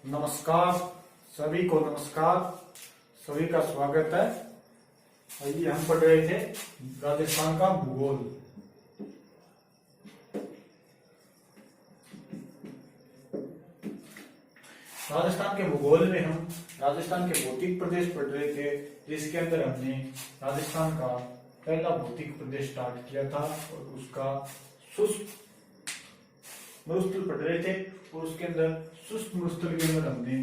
नमस्कार, सभी को नमस्कार, सभी का स्वागत है। आइए हम पढ़ रहे थे राजस्थान का भूगोल। राजस्थान के भूगोल में हम राजस्थान के भौतिक प्रदेश पढ़ रहे थे, जिसके अंदर हमने राजस्थान का पहला भौतिक प्रदेश स्टार्ट किया था और उसका शुष्क मरुस्थल पढ़ रहे थे। और उसके अंदर शुष्क मरुस्थल के अंदर हमने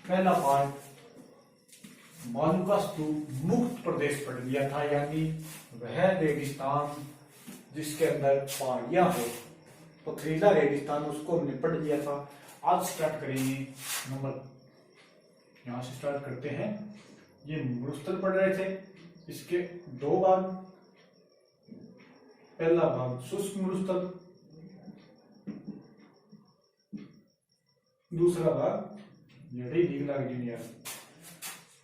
पहला पार्ट बालू का स्तूप मुक्त प्रदेश पढ़ लिया था, यानी वह रेगिस्तान जिसके अंदर पहाड़ियां हो, पथरीला रेगिस्तान, उसको हमने पढ़ लिया था। आज स्टार्ट करेंगे नंबर, यहां से स्टार्ट करते हैं। ये मरुस्थल पढ़ रहे थे, इसके दो भाग। पहला भाग शुष्क मरुस्थल, दूसरा भाग यही दिख लग रही यार।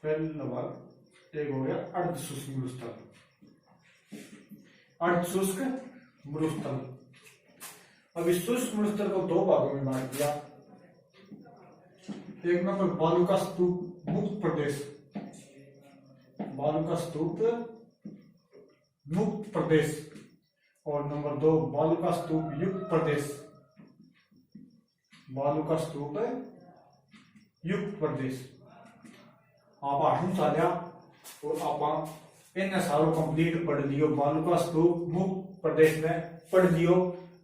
पहला भाग एक हो गया अर्ध शुष्क मरुस्थल, अर्ध शुष्क मरुस्थल। अब इस शुष्क मरुस्थल को दो भागों में बांट दिया। एक नंबर बालू का स्तूप मुक्त प्रदेश, बालू का स्तूप मुक्त प्रदेश, और नंबर दो बालू का स्तूप युक्त प्रदेश, बालू का स्तूप युक्त प्रदेश। आप 8वीं सालिया और आप इन सारों कंप्लीट पढ़ लियो। बालू का स्तूप मुक्त प्रदेश में पढ़ लियो।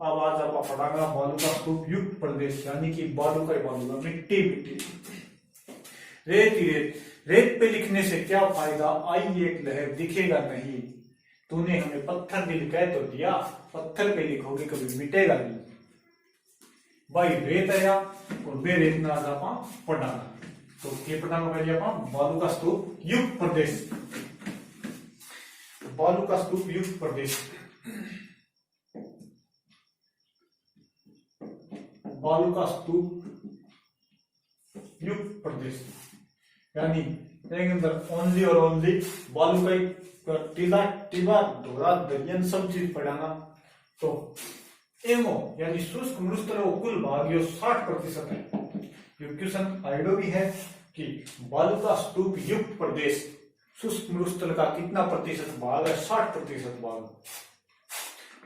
अब आज आप पढ़ागा बालू का स्तूप युक्त प्रदेश, यानी कि बालू का बालू, मिट्टी मिट्टी, रेत ही रेत। रेत पे लिखने से क्या फायदा, आई एक लहर दिखेगा नहीं। तूने हमें पत्थर भी लिखा है तो दिया, पत्थर पे लिखोगे कभी मिटेगा नहीं। भाई रेत आया और वे रेत ना आप पढ़ाना, तो ये पढ़ाना पहले आप बालू का स्तूप युक्त प्रदेश, बालू का स्तूप युक्त प्रदेश, बालू का स्तूप युक्त प्रदेश, यानी अंदर ओनली और ओनली बालू का टीला टीबा ढोरा दरियन सब चीज पढ़ाना। तो एमओ यानी शुष्क मरुस्थल कुल भाग 60% है। ये क्वेश्चन आइडो भी है कि बालू का स्तूप युक्त प्रदेश शुष्क मरुस्थल का कितना प्रतिशत भाग है, 60% भाग।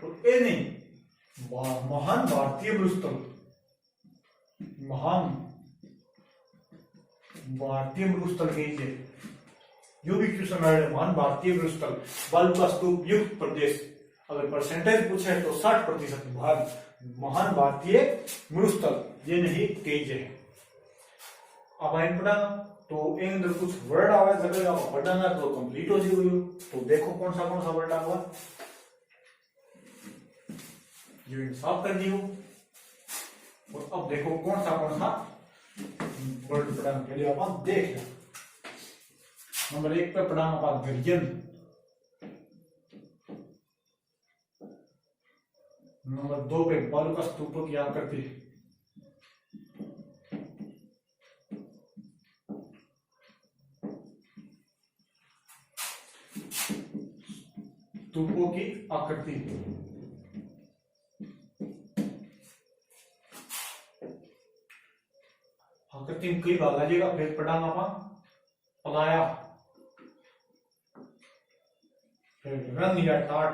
तो ये नहीं, महान भारतीय मरुस्थल, महान भारतीय मरुस्थल कीजिए, जो भी क्वेश्चन आए, महान भारतीय मरुस्थल बालू का स्तूप युक्त प्रदेश, अगर परसेंटेज पूछे तो 60% भाग महान भारतीय मरुस्थल, ये नहीं तेज है। अब आइन पढ़ाना तो एक अंदर कुछ वर्ड आवे, जगह आप पढ़ाना तो कंप्लीट हो जाएगी। तो देखो कौन सा वर्ड आवा, ये साफ कर दियो। और अब देखो कौन सा वर्ड पढ़ाना के लिए आप देख लो। नंबर 1 पे पढ़ाना आप दरियन, नंबर 2 पे बालू का स्तूप की आकृति, स्तूपों की आकृति, आकृति में कई भाग आ जाएगा। फिर पढ़ाना पलाया, फिर रंग या टाट,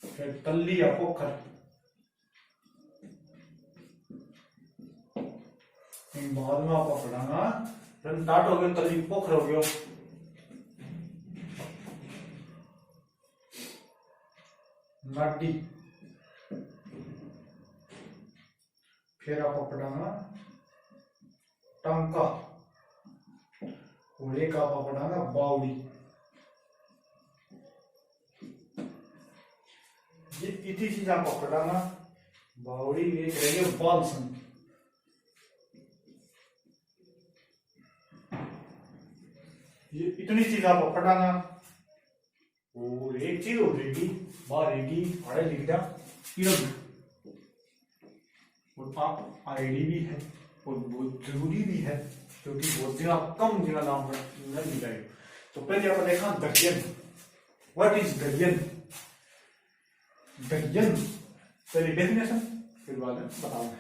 फिर तल्ली या पोखर, बाद में आपको पढ़ाना रंग टाट हो गया, तल्ली पोखर हो गया, नाडी, फिर आपको पढ़ाना टंका, और एक आपको पढ़ाना बावड़ी। ये इतनी चीज आपको पढ़ाना, बावड़ी एक रही बालसन, ये इतनी चीज आपको पढ़ाना। और एक चीज हो जाएगी बाहर रहेगी, पढ़े लिख दिया इरम, और आप आईडी भी है और बहुत जरूरी भी है, क्योंकि बहुत जगह कम जगह नाम नहीं मिलेगा। तो पहले आपने देखा दरियन, व्हाट इज दरियन, दरियन पहले डेफिनेशन फिर बाद में बताऊंगा।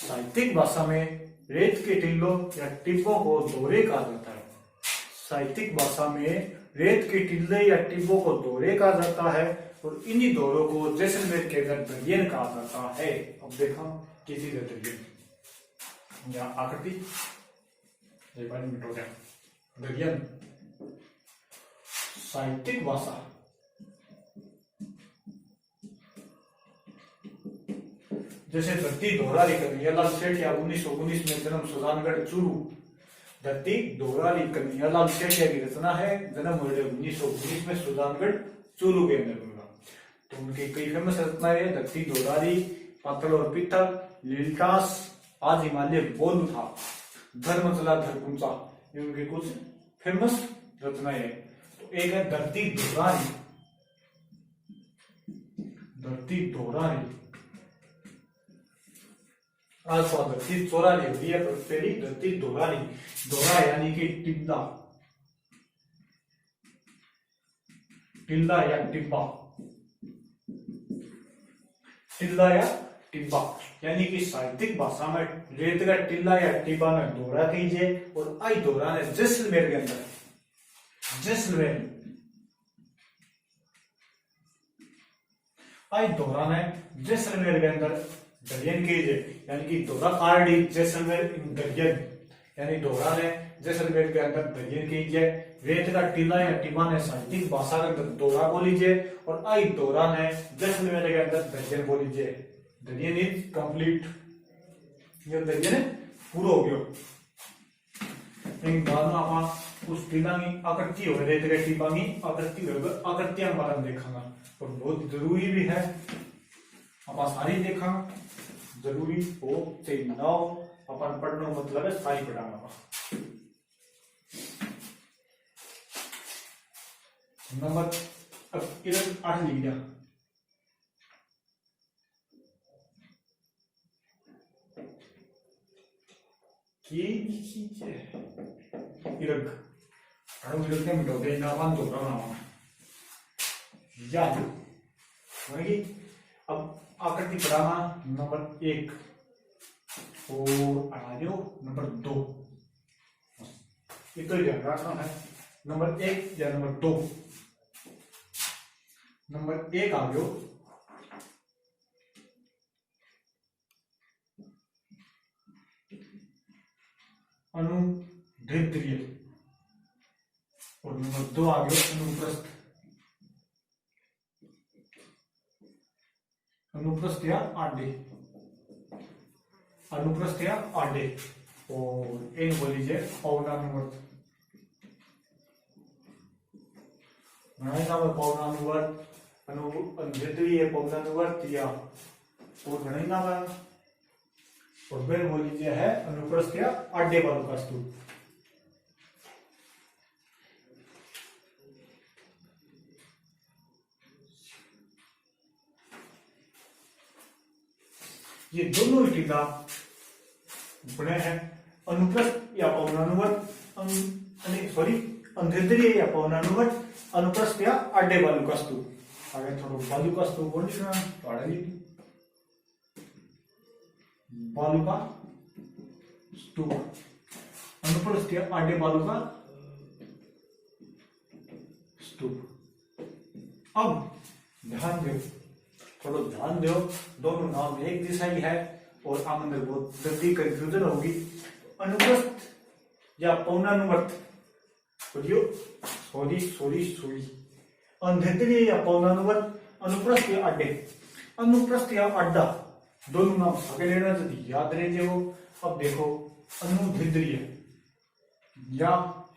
साहित्यिक भाषा में रेत के टिल्लों या टिब्बों को दोहरे कहा जाता है। साहित्यिक भाषा में रेत के टिल्ले या टिब्बों को दोहरे कहा जाता है और इन्हीं दोहरों को जैसलमेर के अंदर दरियन कहा जाता है। अब देखा किसी ने दरियन या आकृति एक बार मिनट हो गया। दरियन साहित्यिक भाषा जैसे धरती दोहरारी कन्हैयालाल सेठिया 1919 में जन्म सुजानगढ़ चूरू। धरती दोहरारी कन्हैयालाल सेठिया की रचना है, जन्म हुए 1919 में सुजानगढ़ चूरू के अंदर हुआ। तो उनकी कई फेमस रचनाएं है, धरती दोहरारी, पातल और पीतल, लीलटास, आज हिमालय बोल था, धर्म चला धरपुंचा, ये उनकी कुछ फेमस रचनाएं है। तो एक है धरती दोहरारी। धरती दोहरारी आज धरती चौरारी होती है, पहली धरती दोहरारी। दोहरा यानी कि टिब्बा, टिल्ला या टिब्बा, टिल्ला या टिब्बा यानी कि साहित्यिक भाषा में रेत का टिल्ला या टिब्बा में दोहरा कीजिए। और आई दोहरा ने जैसलमेर के अंदर, जैसलमेर आई दोहरा ने जैसलमेर के अंदर दरियन कीजिए, यानी कि दोहरा कारडी जैसलमेर इन दरियन, यानी दोहरा ने जैसलमेर के अंदर दरियन कीजिए। रेत का टिल्ला या टिब्बा ने साहित्यिक भाषा के अंदर दोहरा बोलीजिए और आई दोहरा ने जैसलमेर के अंदर दरियन बोलीजिए। दरियन इज कंप्लीट, ये दरियन पूरा हो गयो। इन बाद में आप उस टिल्ला की आकृति हो, रेत के टिब्बा की आकृति हो, आकृतियां बारे में देखांगा और बहुत जरूरी भी है। आप सारी देखा जरूरी हो चाहे ना हो, अपन पढ़ने मतलब है सारी पढ़ाना। नंबर अब 8 लिख दिया। इरग अड़ो इरग के मिटो दे ना वन तो ना या वही। अब आकृति पढ़ाना नंबर 1 और आ जाओ नंबर 2, ये तो ध्यान रखना है। नंबर 1 या नंबर 2। नंबर 1 आ गयो अनुदैर्ध्य और नंबर 2 आ गयो अनुप्रस्थ। अनुप्रस्थ या आडे, अनुप्रस्थ या आडे और इन बोलीजिए पौनानुवर्त। पौनानुवर्त अनुदैर्ध्य पौनानुवर्त या और घणे नाम है। और फिर बोलीजिए है अनुप्रस्थ या आडे वालों का स्तूप। ये दोनों टीका बने हैं अनुप्रस्थ या पौनानुवर्त, सॉरी अनुदैर्ध्य या पौनानुवर्त, अनुप्रस्थ या आडे बालू का स्तूप। आगे थोड़ा बालू का स्तूप बोल लिखना पढ़ा ली। बालू का स्तूप, अनुप्रस्थ या आडे बालू का स्तूप। अब ध्यान दो, थोड़ा ध्यान दो, दोनों नाम एक जैसा ही है और आप अंदर बहुत जल्दी कंफ्यूजन होगी। अनुप्रस्थ या पौनानुवर्त सॉरी अनुदैर्ध्य या पौनानुवर्त, अनुप्रस्थ या आडे। अनुप्रस्थ या आडा दोनों नाम आगे लेना चाहिए, याद रहे हो। अब देखो अनुदैर्ध्य या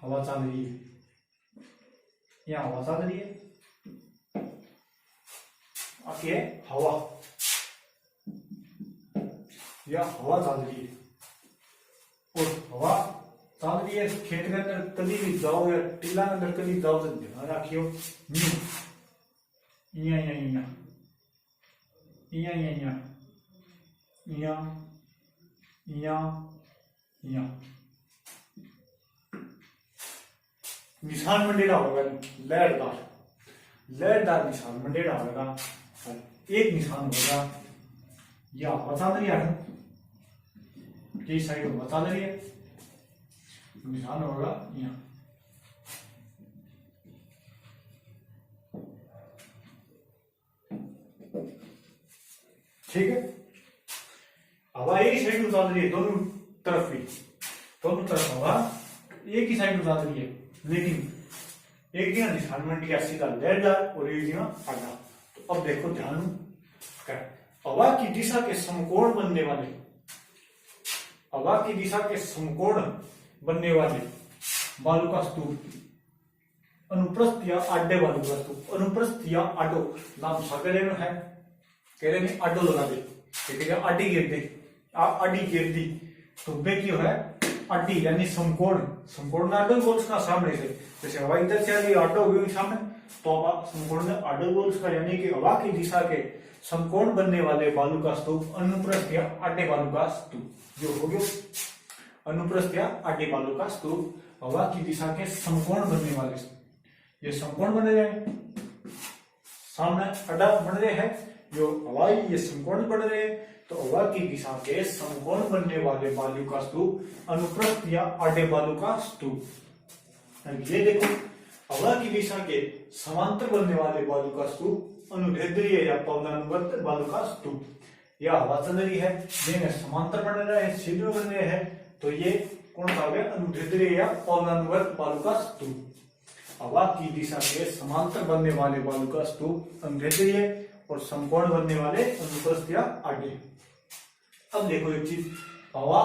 हवा चल रही है, या हवा चल रही है, आगे है हवा या हवा चल रही है। और हवा चल रही है खेत के अंदर कभी भी जाओ या टीला के अंदर कभी जाओ तो ध्यान रखियो निशान मंडेरा होगा, लहरदार लहरदार निशान मंडेरा होगा। एक निशान होगा या हवा चल रही है, की साइड में बता रही है, निशान होगा यहाँ। ठीक है, हवा एक ही साइड में उतार रही है, दोनों तरफ भी, दोनों तरफ हवा एक ही साइड में उतार रही है, लेकिन एक दिन निशान किया सीधा लहरदार और एक दिन आधा। तो अब देखो ध्यान कर, हवा की दिशा के समकोण बनने वाले, हवा की दिशा के समकोण बनने वाले बालू का स्तूप, अनुप्रस्थ या आडे बालू का स्तूप, अनुप्रस्थ या आडो नाम सगले में है, कह रहे नहीं आडो लगा दे, आडी गिर दे, आडी गिर दी तो बे क्यों है आडी, यानी समकोण, समकोण में आडो बोल उसका सामने से, जैसे हवा इधर से आ रही आडो हुई सामने, तो समकोण में आडो बोल उसका, यानी कि हवा की दिशा के समकोण बनने वाले बालू का स्तूप अनुप्रस्थ या आडे बालू का स्तूप, जो हो गया अनुप्रस्थ या आडे बालू का स्तूप, हवा की दिशा के समकोण बनने वाले, ये समकोण बन रहे हैं, सामने अड्डा बन रहे हैं, जो हवाई ये समकोण बन रहे हैं, तो हवा की दिशा के समकोण बनने वाले बालू का स्तूप अनुप्रस्थ या आडे बालू का स्तूप। ये देखो, हवा की दिशा के समांतर बनने वाले बालू का स्तूप अनुदैर्ध्य या पवनानुवर्त बालू का स्तूप, यह हवा चल रही है, जिन्हें समांतर बन रहा है, सीधे बन रहे हैं, तो ये कौन सा हो गया अनुदैर्ध्य या पवनानुवर्त बालू का स्तूप। हवा की दिशा के समांतर बनने वाले बालू का स्तूप अनुदैर्ध्य और समकोण बनने वाले अनुप्रस्थ या आडे। अब देखो एक चीज, हवा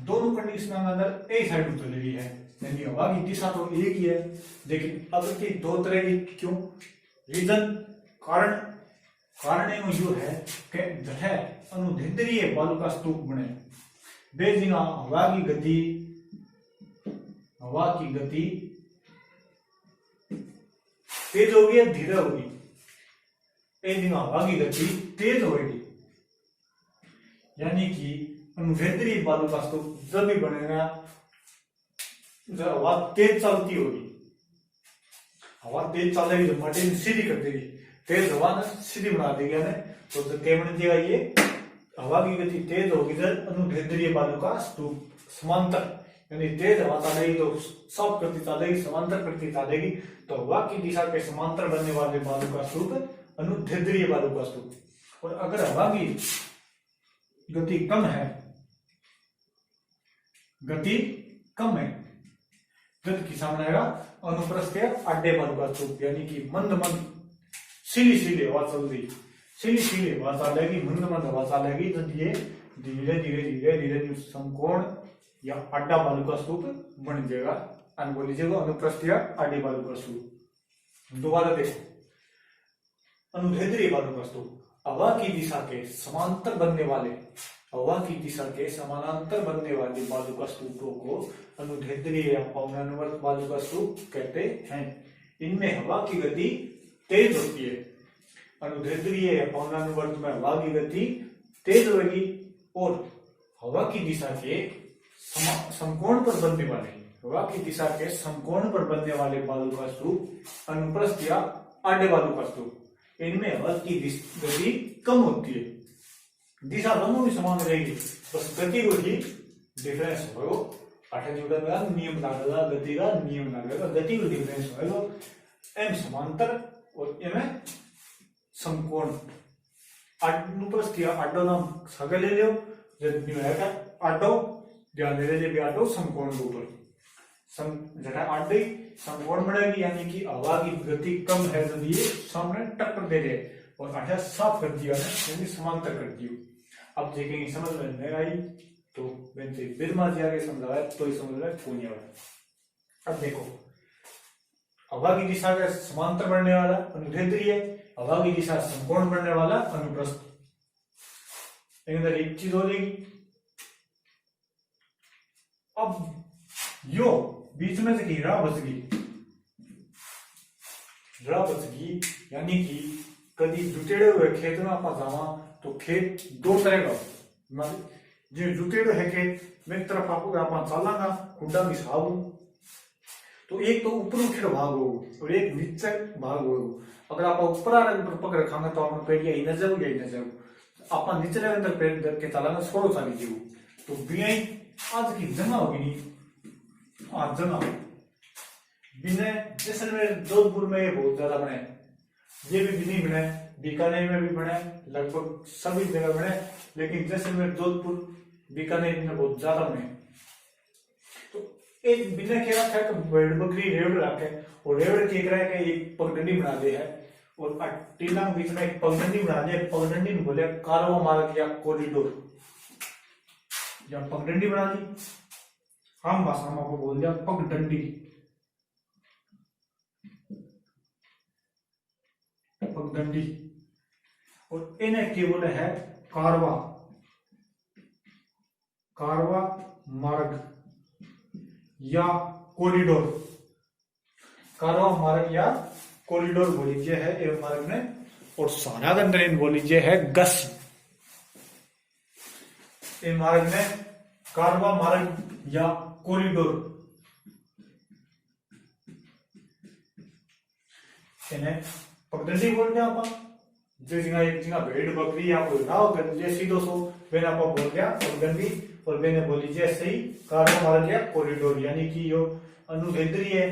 दोनों कंडीशन के अंदर एक साइड में चल रही है, यानी हवा की दिशा तो एक ही है, लेकिन अब की दो तरह की, क्यों? रीजन, कारण, कारण यो है कि जठे अनुदैर्ध्य बालू का स्तूप बने, बेजिंगा हवा की गति तेज होगी या धीरे होगी, एक दिन हवा की गति तेज होगी, यानी कि अनुदैर्ध्य बालू का स्तूप जब भी बनेगा जब हवा तेज चलती होगी, हवा तेज चलेगी तो मटेरियल सीधी कर देगी, तेज हवा ना सीधी बना देगी, तो क्या बन जाएगा, ये हवा की गति तेज होगी जब अनुदैर्ध्य बालू का स्तूप समांतर, यानी तेज हवा चलेगी तो सब प्रति चलेगी, समांतर प्रति चलेगी, तो हवा की दिशा के समांतर बनने वाले बालू का स्तूप अनुदैर्ध्य बालू का स्तूप। और अगर हवा की गति कम है, गति कम है, जब की सामने आएगा अनुप्रस्थ आडे बालू का स्तूप, यानी कि मंद मंद सीधी सीधी हवा चल रही, सीधी सीधी हवा चलेगी, मंद मंद हवा चलेगी, तो ये धीरे धीरे धीरे धीरे समकोण या आडा बालू का स्तूप बन जाएगा, बोल लीजिएगा अनुप्रस्थ या आडे बालू का स्तूप। दोबारा देखो, अनुदैर्ध्य बालू का स्तूप, हवा की दिशा के समांतर बनने वाले, हवा की दिशा के समानांतर बनने वाले बालू का स्तूपों को अनुदैर्ध्य या पवनानुवर्त बालू का स्तूप कहते हैं। इनमें हवा की गति तेज होती है, अनुदैर्ध्य या पवनानुवर्त में हवा की गति तेज होगी, और हवा की दिशा के समकोण पर बनने वाले, हवा की दिशा के समकोण पर बनने वाले बालू का स्तूप अनुप्रस्थ या आडे बालू का स्तूप, इनमें हवा की गति कम होती है, दिशा दोनों भी समान रहेगी, बस गति को ही डिफरेंस होगा, का नियम लागेगा, गति का नियम लागेगा, गति को डिफरेंस होगा, एम समांतर और एम समकोण, अनुप्रस्थ या आडो नाम सगे ले लो, जब आडो ध्यान दे रहे आडो समकोण के ऊपर, जरा आडे समकोण बनेगी, यानी कि हवा की गति कम है, जब ये सामने टक्कर दे रहे और आधा साफ कर दिया है, यानी समांतर कर दियो। अब देखेंगे समझ में नहीं आई तो बेंचे बिरमा जी आगे समझाया तो ही समझ में कौन आया। अब देखो, हवा की दिशा का समांतर बढ़ने वाला अनुदैर्ध्य, हवा की दिशा समकोण बढ़ने वाला अनुप्रस्थ। एक चीज हो जाएगी, अब यो बीच में से हीरा बच गई, यानी कि कभी जुटेड़े हुए खेत में आप जावा तो खेत दो तरह का, जो जुटेड़े है खेत में एक तरफ आप चलांगा खुड्डा में साहब, तो एक तो ऊपर उठे भाग हो और एक नीचे भाग हो। अगर आप ऊपर आ रहे पकड़ रखा तो आप पेड़ या न जाओ, आप नीचे अंदर पेड़ धर के चलाना छोड़ो चाली जीव, तो बियाई आज की जगह होगी नहीं, आज जगह बिना जैसलमेर जोधपुर में ये बहुत ज्यादा बने, ये भी नहीं बने, बीकानेर में भी बने, लगभग सभी जगह बने, लेकिन जैसलमेर जोधपुर बीकानेर में बहुत ज्यादा बने। तो एक बिना क्या था कि भेड़ बकरी रेवड़ रखे और रेवड़ के रहा है कि एक पगडंडी बना दी है और टीला बीच में एक पगडंडी बना दी, पगडंडी में बोले कारवा मार्ग या कॉरिडोर या पगडंडी बना दी, हम भाषा में आपको बोल दिया पगडंडी, पगडंडी। और इन्हें क्या बोले है कारवा, कारवा मार्ग या कॉरिडोर, कारवा मार्ग या कॉरिडोर बोल लीजिए है ये मार्ग ने, और सारा अंदर बोल लीजिए है गस, ये मार्ग ने कारवा मार्ग या कॉरिडोर, इन्हें पगडंडी बोलते हैं आप, जो जगह एक जगह भेड़ बकरी या कोई नाव कर लीजिए सीधो सो मैंने आपको बोल दिया पगडंडी, और मैंने बोल लीजिए सही कारवा मार्ग या कॉरिडोर, यानी कि यो अनुदेंद्री है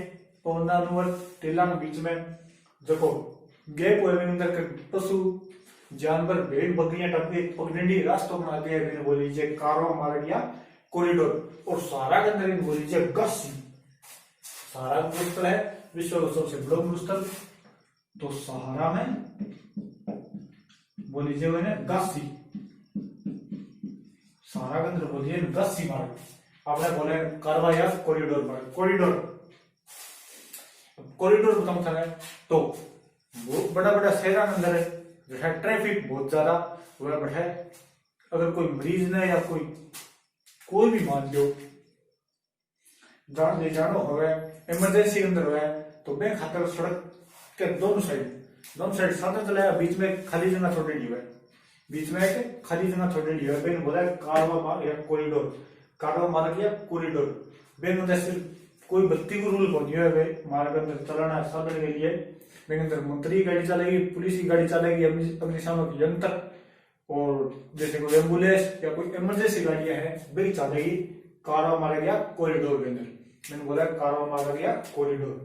पौधा अनुवर्त टीला के बीच में देखो गैप हुए अंदर पशु जानवर भेड़ बकरियां टपके पगडंडी रास्तों बनाते हैं, मैंने बोल लीजिए कारवा मार्ग या कॉरिडोर। और सारा के अंदर बोल लीजिए गस्सी, सारा मरुस्थल है विश्व का सबसे बड़ा मरुस्थल, तो सहारा में बोल लीजिए मैंने गस्सी, सारा के अंदर बोलिए गस्सी मार्ग, आपने बोले कारवा या कॉरिडोर मार्ग, कॉरिडोर कॉरिडोर बताऊं था तो वो बड़ा बड़ा शहर अंदर है जो है ट्रैफिक बहुत ज्यादा हुआ बढ़ा है, अगर कोई मरीज ने या कोई भी मान लो जान ले जानो हो इमरजेंसी अंदर हुआ तो बैंक खातर सड़क के दोनों साइड साधन चलाया, बीच में खाली जगह छोड़ दी है, बीच में एक खाली जगह छोड़ दी है, बेन बोला कारवा मार्ग या कॉरिडोर, कारवा मार्ग या कॉरिडोर, बेन जैसे कोई बत्ती को रूल पहुंची है मार्ग अंदर चलाना साधन के लिए, बेन अंदर मंत्री गाड़ी चलेगी, पुलिस की गाड़ी चलेगी, अग्निशामक यंत्र, और जैसे कोई एम्बुलेंस या कोई इमरजेंसी गाड़ियां हैं वे चलेगी कारवा मार्ग या कॉरिडोर के अंदर, मैंने बोला कारवा मार्ग या कॉरिडोर।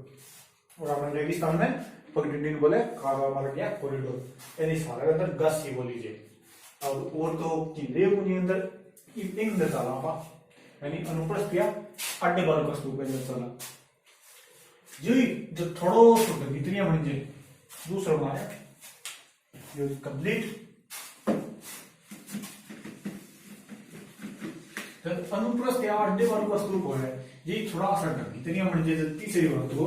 और आपने रेगिस्तान में पगडंडी बोले कारवा मार्ग या कॉरिडोर, यानी सारा के अंदर गस ही बोलीजिए। अब और तो किले को अंदर इन चला यानी अनुप्रस्थ या अड्डे बार का स्तूप है चला जी, जो थोड़ो सो भीतरिया बन जाए दूसरा बनाया जो कंप्लीट, जब अनुप्रस्थ या अड्डे बार का स्तूप हो है ये थोड़ा सा भीतरिया बन जाए, तीसरी बात वो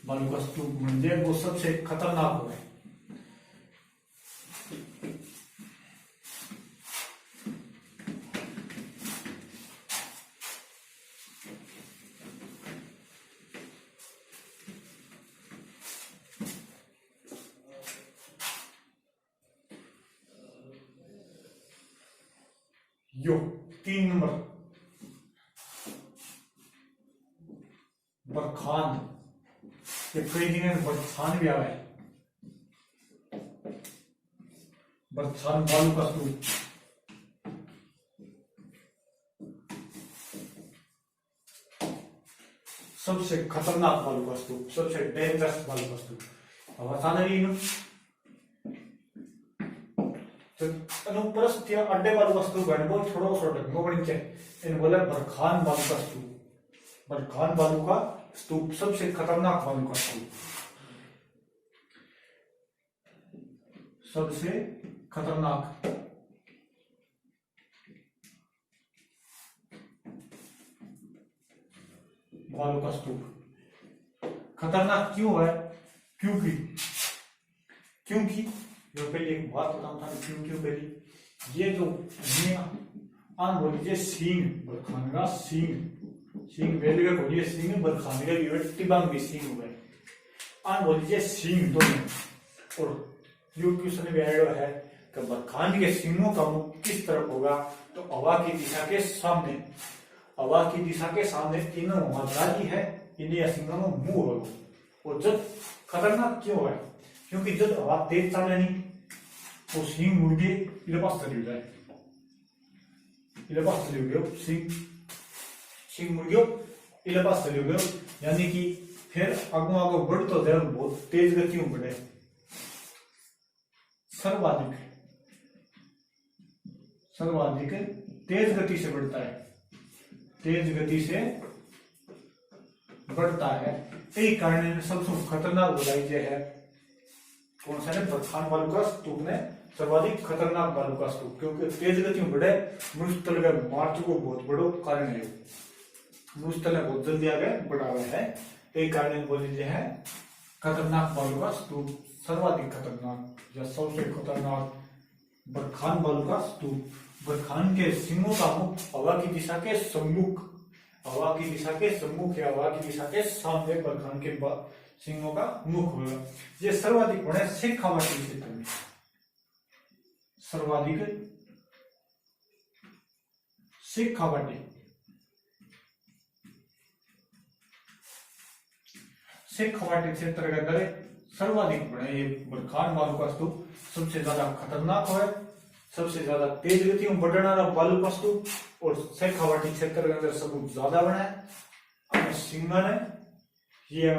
बालू का स्तूप बन जाए, वो सबसे खतरनाक हो है। यो 3 नंबर बरखान, ये कई जगह बरखान भी आ रहा है, बरखान बालू का स्तूप, सबसे खतरनाक बालू का स्तूप, सबसे डेंजरस बालू का स्तूप, अब आसान है अनुप्रस्थ या अड्डे बालू का स्तूप है वो थोड़ा सा ढंगो बन जाए, इन बोले बरखान बालू का स्तूप, बरखान बालू का स्तूप सबसे खतरनाक बालू का स्तूप, सबसे खतरनाक। बालू का स्तूप खतरनाक क्यों है? क्योंकि जो पहले एक बात बताऊं था क्यों पहले ये जो आन बोलिए सींग बरखान का सींग वेल का बोलिए सींग बरखान का भी टिबांग भी सींग हुआ है, आन बोलिए सींग दोनों। और यो क्वेश्चन भी आया है कि बरखान के सींगों का मुख किस तरफ होगा, तो हवा की दिशा के सामने, हवा की दिशा के सामने तीनों मदराजी है, इन्हें सिंगों में मुंह होगा। और जब खतरनाक क्यों है? क्योंकि जब हवा तेज चले नहीं तो सींग मुड़ के इधर पास चली जाए, इले पास चले गयो सिंह सिंह मुड़ गयो इले पास चले गयो, यानी कि फिर आगो आगो बढ़तो जाए बहुत तेज गति में बढ़े। सर्वाधिक सर्वाधिक तेज गति से बढ़ता है, तेज गति से बढ़ता है। यही कारण सबसे खतरनाक बुराई जो है कौन सा है, बरखान बालू का स्तूप ने सर्वाधिक खतरनाक बालू का स्तूप, क्योंकि तेज गति में बढ़े मरुस्थल का मार्च को बहुत बड़ो कारण है। मरुस्थल बहुत जल्दी आगे बढ़ा हुआ है, यही कारण बोली है खतरनाक बालू का स्तूप, सर्वाधिक खतरनाक या सबसे खतरनाक बरखान बालू का स्तूप। बरखान के सिंहों का मुख हवा की दिशा के सम्मुख, हवा की दिशा के सम्मुख या हवा की दिशा के सामने बरखान के सिंहों का मुख होगा। ये सर्वाधिक बड़े शेखावाटी क्षेत्र में, सर्वाधिक शेखावाटी शेखावाटी क्षेत्र के अंदर सर्वाधिक बड़े ये बरखान बालू का स्तूप सबसे ज्यादा खतरनाक है, सबसे ज्यादा तेज गति में बढ़ने वाला बालू का स्तूप, और शेखावाटी क्षेत्र के अंदर सबसे ज्यादा बड़ा है। सिंह ने ये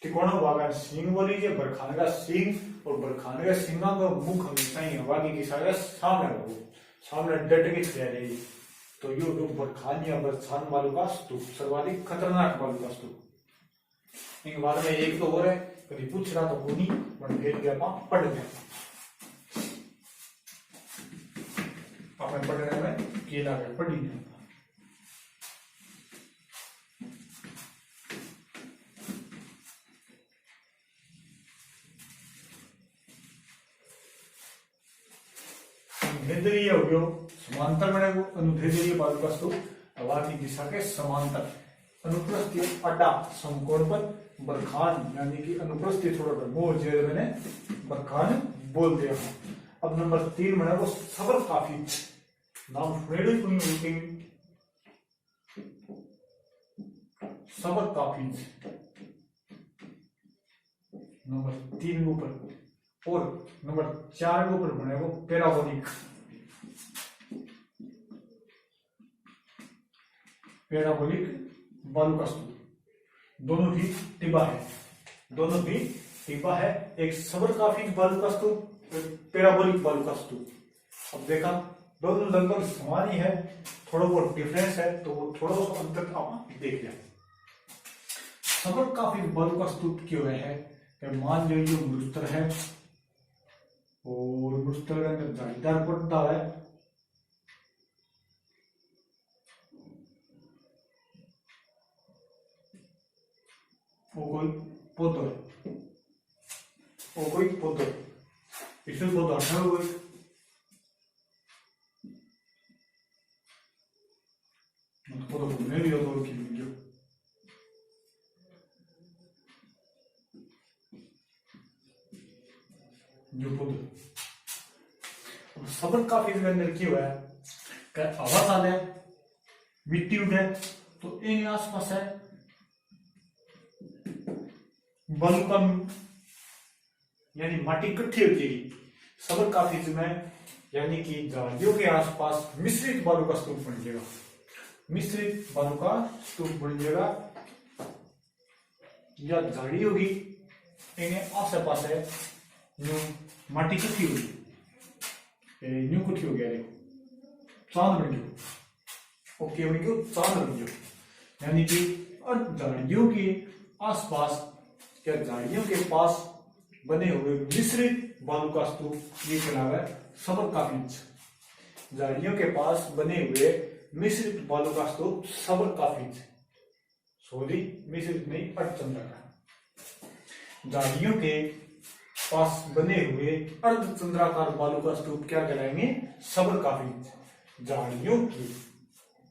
तिकोना वागन सिंह बोली है, बरखान का सिंह और बरखान का सिंह का मुख हमेशा ही हवा की दिशा के सामने हो, सामने डट के खड़ा रही। तो यो बरखान या बरखान बालू का स्तूप सर्वाधिक खतरनाक बालू का स्तूप। इन बारे में एक तो और है, कभी पूछ रहा तो कोनी बट भेद गया पढ़ गया अपन पढ़ने में केला गया पढ़ी नहीं। भेदरीय हो गयो समांतर बने वो अनुभेदरीय बालू का स्तूप हवा की दिशा के समांतर, अनुप्रस्थीय अड्डा समकोण पर बरखान, यानी कि अनुप्रस्थीय थोड़ा मोर जे मैंने बरखान बोल दिया। अब नंबर 3 बना वो सबर काफी, नाम सुनेड़े सुनी होती सबर काफी नंबर 3 के ऊपर, और नंबर 4 के ऊपर बने वो पैराबोलिक, पैराबोलिक बालू का स्तूप। दोनों भी टिब्बा है, दोनों भी टिब्बा है, एक सबर काफी बालू का स्तूप, पैराबोलिक बालू का स्तूप। अब देखा दोनों लगभग समान ही है, थोड़ा बहुत डिफरेंस है, तो वो थोड़ा सा अंतर आप देख लिया। सबर काफी बालू का स्तूप क्यों है, मान लो ये मरुस्थल है और मरुस्थल के अंदर जालीदार पड़ता है, वो कोई पौधो है, वो कोई पौधो, इसमें पौधा हटा हुआ है, पौधो घूमने भी होता है कि जो पौधो सबर काफी अंदर क्यों है, हवा साल है, मिट्टी उठे तो इन आसपास है बालू का, यानी माटी इकट्ठी होती है। सबर काफी में यानी कि झाड़ियों के आसपास मिश्रित बालू का स्तूप बन जाएगा, मिश्रित बालू का स्तूप बन जाएगा, या झाड़ी होगी इन्हें आसे पास है न्यू माटी इकट्ठी होगी, न्यू इकट्ठी हो गया, देखो चांद बन गयो, ओके बन गयो चांद बन गयो, यानी कि झाड़ियों के आसपास या झाड़ियों के पास बने हुए मिश्रित बालू का स्तूप ये कहलावा है सबर काफी। झाड़ियों के पास बने हुए मिश्रित बालू का स्तूप सबर काफी, सॉरी मिश्रित नहीं अर्धचंद्राकार। झाड़ियों के पास बने हुए अर्धचंद्राकार बालू का स्तूप क्या कहलाएंगे, सबर काफी। झाड़ियों के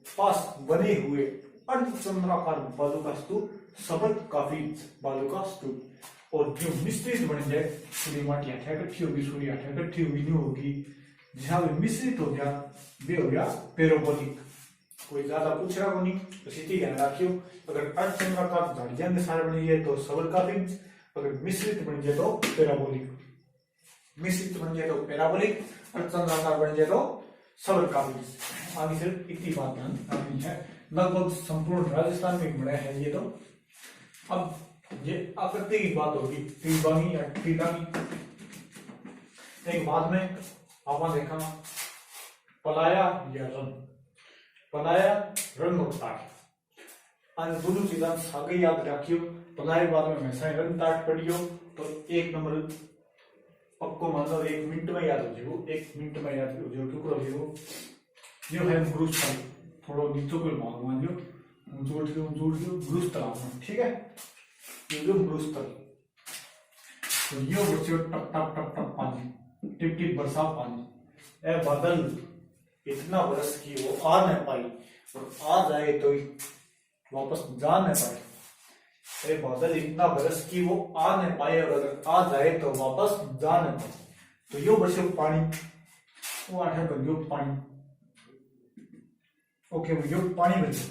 पास बने हुए अर्धचंद्राकार बालू का स्तूप सबर काफी बालू का स्तूप। और जो मिश्रित बन जाए, सूर्य माटी आठा इकट्ठी होगी, सूर्य आठा इकट्ठी होगी, न्यू होगी, जहां भी मिश्रित हो गया वे हो गया पैराबोलिक। कोई ज्यादा पूछ रहा को नहीं तो सीधी ध्यान रखियो, अगर अर्धचंद्राकार झाड़ियां के सारे बन जाए तो सबर काफी, अगर मिश्रित बन जाए तो पैराबोलिक, मिश्रित बन जाए तो पैराबोलिक, अर्धचंद्राकार बन जाए तो सबर काबिल। आगे सिर्फ इतनी बात ध्यान रखनी है, लगभग संपूर्ण राजस्थान में बड़ा है ये। तो अब ये आकृति की बात होगी, त्रिभागी या त्रिभागी। एक बाद में आपने देखा पलाया या रन, पलाया रन होता है। दोनों चीजें आगे याद रखियो, पलाया बाद में हमेशा रन ताट पढ़ियो तो एक नंबर पक्को मतलब 1 मिनट में याद हो जाएगो, 1 मिनट में याद हो जाएगो। टुकड़ो हो यो है गुरुस्थल, थोड़ो नीचे को भाग मान लो, जोड़ दियो गुरुस्थल, ठीक है। ये जो गुरुस्थल तो यो बच्चों टप टप टप टप पानी, टिप टिप बरसा पानी। ए बादल इतना बरस की वो आ न पाई, और आ जाए तो वापस जा न पाए। ए बादल इतना बरस की वो आ न पाए, और अगर आ जाए तो वापस जा न पाए। तो यो बच्चों पानी, वो आठे बन गयो पानी। ओके, यो पानी बन गयो।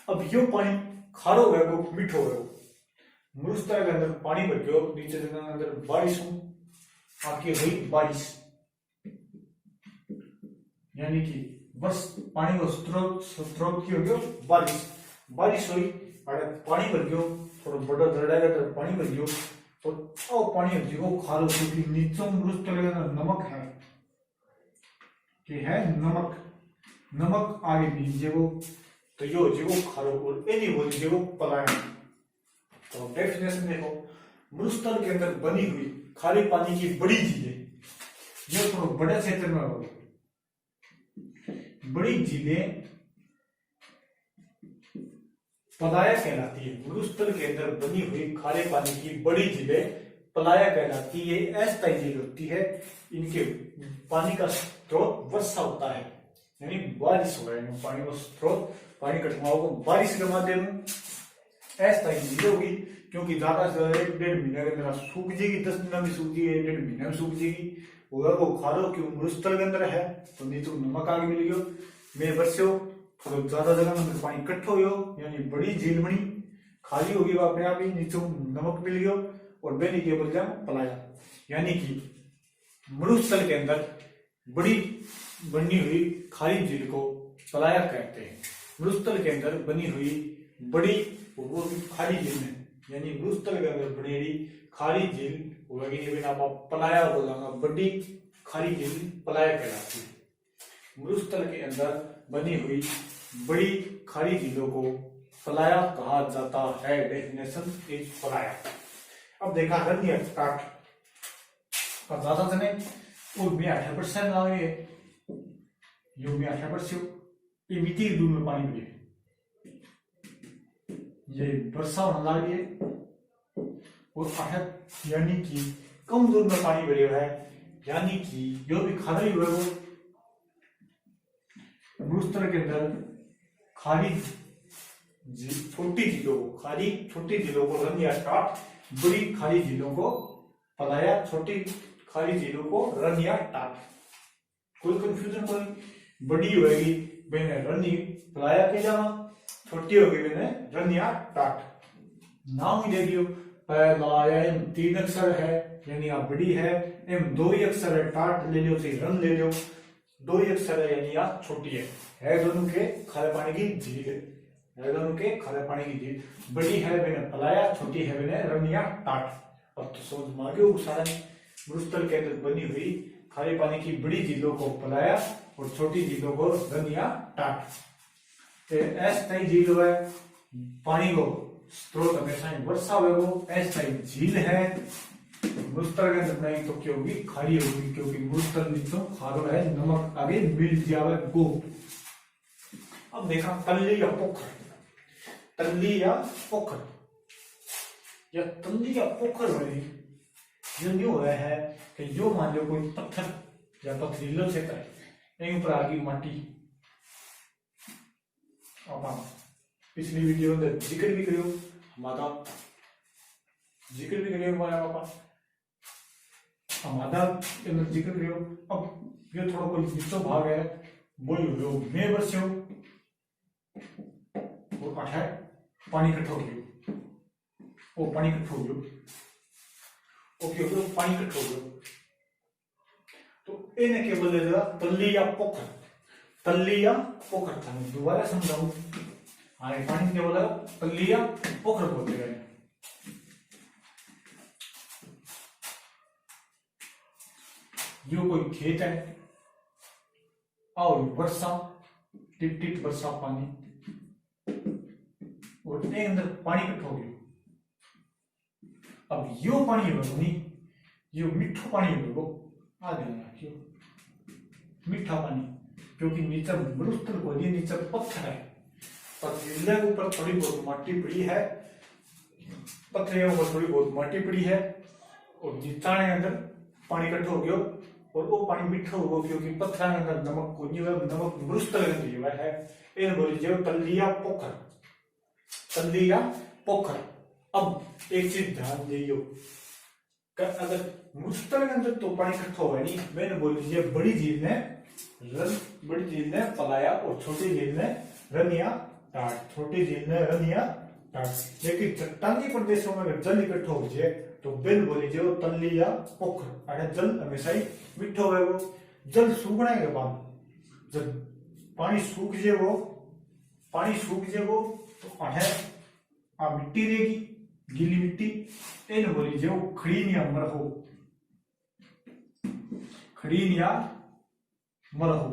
अब यो पानी खारो है वो मीठो है। मुरुस्तर के अंदर पानी भर गयो, नीचे के अंदर बारिश हो, आके हुई बारिश, यानी कि बस पानी को स्रोत की हो गयो बारिश। बारिश हुई और पानी भर गयो, थोड़ा बड़ा दरड़ा तो पानी भर गयो, और पानी जो खारो, क्योंकि नीचे मुरुस्तर के अंदर नमक है, कि है नमक, नमक आगे नीचे वो, तो यो जीवो खारो और एनी बोल जीवो पलायन। तो डेफिनेशन देखो, मरुस्थल के अंदर बनी हुई खारे पानी की बड़ी झीलें, ये थोड़ा बड़े क्षेत्र में होगी। बड़ी झीलें पलाया कहलाती है। मरुस्थल के अंदर बनी हुई खारे पानी की बड़ी झीलें पलाया कहलाती है। अस्थायी झील होती है, इनके पानी का स्रोत वर्षा होता है, यानी बारिश हो रहा है, पानी का स्रोत, पानी का जमाव को बारिश के माध्यम में अस्थायी झील होगी, क्योंकि ज्यादा से 1-1.5 महीने के अंदर सूख जाएगी, 10 दिन में सूख जाएगी, 1-1.5 महीने में सूख जाएगी। वो खारो क्यों मरुस्थल के अंदर है, तो नीचे नमक आगे मिल गयो, मैं बरस्यो, थोड़ा ज्यादा जगह में पानी इकट्ठो हो, यानी बड़ी झील बनी, खाली होगी वो अपने आप ही, नीचे नमक मिल गयो, और बेनी के बोल जाए पलाया। यानी कि मरुस्थल के अंदर बड़ी बनी हुई खाली झील को पलाया कहते हैं। मरुस्थल के अंदर बनी हुई बड़ी वो खाली झील में, यानी मरुस्थल के अंदर बनी खाली झील पलाया बोलांगा, बड़ी खाली झील पलाया कहलाती है। मरुस्थल के अंदर बनी हुई बड़ी खाली झीलों को पलाया कहा जाता है। डेफिनेशन इज पलाया। अब देखा रन टाट का ज्यादा जने और में 18% आ गए, यो में 18% ये मिट्टी के दूर में पानी भरे, ये वर्षा होने लगी है, और 8 यानी कि कम दूर में पानी भरे हुआ है, यानी कि जो भी खारा ही हुआ है वो मरुस्थल के अंदर खाली छोटी झीलों को, खाली छोटी झीलों को रन या टाट, बड़ी खाली झीलों को पलाया, छोटी खाली झीलों को रन या टाट। कोई कंफ्यूजन कोई, बड़ी होगी मैंने रन पलाया के जाना, छोटी होगी मैंने रन या टाट। नाम ही दे दियो, पहला एम 3 अक्षर है, यानी आप बड़ी है, एम 2 ही अक्षर है, टाट ले लो, रन ले लो, 2 ही अक्षर है, यानी आप छोटी है दोनों के खारे पानी की झील, है दोनों के खारे पानी की झील। बड़ी है मैंने पलाया, छोटी है मैंने रन या टाट। अब तो समझ में आ गया सारा, मरुस्थल के अंदर बनी हुई खारे पानी की बड़ी झीलों को पलाया और छोटी झीलों को रन या टाट। अस्थायी झील है, पानी को स्रोत हमेशा वर्षा हुए, वो अस्थायी झील है। मरुस्थल के अंदर नहीं तो क्या होगी, खाली होगी, क्योंकि मरुस्थल नीचे खारो है, नमक आगे मिल जावे गो। अब देखा तल्ली या पोखर, तल्ली या पोखर, या तल्ली या पोखर वाली जो न्यू है कि जो मान लो कोई पत्थर या पथरीला क्षेत्र है, यहीं पर आगे माटी, पिछली वीडियो में जिक्र भी करियो हमारा, जिक्र भी करियो हमारा पापा हमारा के अंदर जिक्र करियो। अब ये थोड़ा कोई नीचो भाग है, बोलो मैं बरस्यो और अठाए पानी इकट्ठा हो गयो, वो पानी इकट्ठा हो गयो, ओके पानी इकट्ठा हो गयो। तो इन्हें क्या बोलेगा, तल्ली या पोखर। तल्ली या पोखर था, मैं दोबारा समझाऊं। आगे पानी क्या बोला, तल्ली या पोखर बोलते हैं। यो कोई खेत है और वर्षा, टिप टिप वर्षा पानी, और एक अंदर पानी इकट्ठा हो गया। अब यो पानी होगा नहीं, यो मीठा पानी होगा, आ जाएगा क्यों मीठा पानी, क्योंकि नीचे मरुस्थल को लिए नीचे पत्थर है, पथरीले के ऊपर थोड़ी बहुत माटी पड़ी है, पत्थर के ऊपर थोड़ी बहुत माटी पड़ी है, और जिताने अंदर पानी इकट्ठा हो गया, और वो पानी मीठा होगा क्योंकि पत्थर के अंदर नमक को नहीं है, नमक मरुस्थल के अंदर हुआ है। इन बोली जो तल्लिया पोखर, तल्लिया पोखर। अब एक चीज ध्यान दियो, अगर मरुस्थल के अंदर तो पानी इकट्ठा होगा नहीं, मैंने बोल दीजिए बड़ी झील ने पलाया और छोटी झील ने रनिया टाट, छोटी झील ने रनिया टाट। लेकिन चट्टानी प्रदेशों में अगर जल इकट्ठा हो जाए तो बिन बोली जो तल्ली या पोखर, अरे जल हमेशा ही मीठा होगा। जल सूखने के बाद जब पानी सूख जाएगो, तो अठे आ मिट्टी रहेगी, गीली मिट्टी, इन बोली जो खड़ीन या मरहो, खड़ीन या मरहो।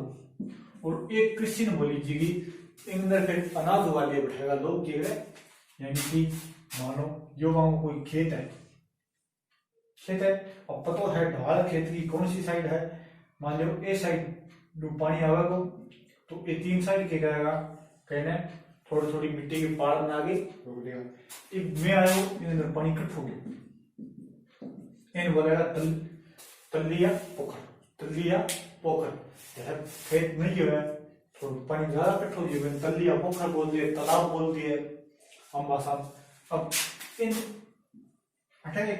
और एक कृषि ने बोली जी अंदर फिर अनाज उगा लिया बैठेगा लोग के, यानी कि मानो यो गांव कोई खेत है, अब पता है ढाल खेत की कौन सी साइड है, मान लो ए साइड पानी आवेगा, तो ये तीन साइड क्या करेगा, कहने थोड़ी थोड़ी मिट्टी की पाड़ बना के रोक देगा। एक मैं आया इन अंदर पानी इकट्ठा हो गया, इन बोलेगा तल्लिया पोखर, तल्लिया पोखर। खेत नहीं है तो पानी ज्यादा इकट्ठा हो जाएगा, तल्लिया पोखर बोल दिए, तालाब बोल दिए हम भाषा। अब इन हटे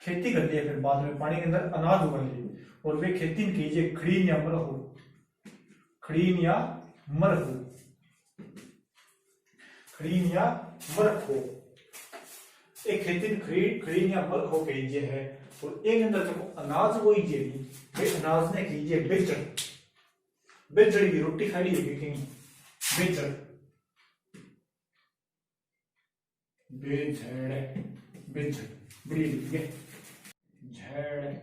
खेती कर लिया, फिर बाद में पानी के अंदर अनाज उगा लिए, और वे खेती कीजिए खड़ीन या मरहो, खड़ीन या मरहो, खड़ीन या मरहो। एक खेती खड़ीन या मरहो कीजिए है, और एक अंदर जब अनाज बोईजिए, वे अनाज ने कीजिए बेचड़, बेचड़ की रोटी खाई होगी कहीं, बेचड़, बेझड़, बेचड़ बड़ी लिखी है, झड़,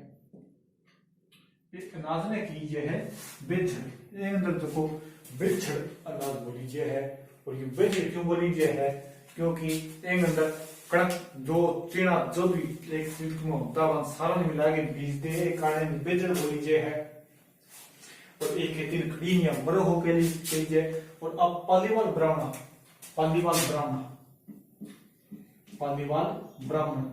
अनाज ने कीजिए है बेचड़, एक अंदर देखो बेचड़ अनाज बोलीजिए है। और ये बेचड़ क्यों बोलीजिए है, क्योंकि एक अंदर कड़क जो चीना जो भी एक सारा मिला के बीज दे, कारण बेचड़ बोलीजिए है। और एक खेती खड़ी या मरहो के लिए कीजिए। और अब पालीवाल ब्राह्मण, पालीवाल ब्राह्मण, पालीवाल ब्राह्मण,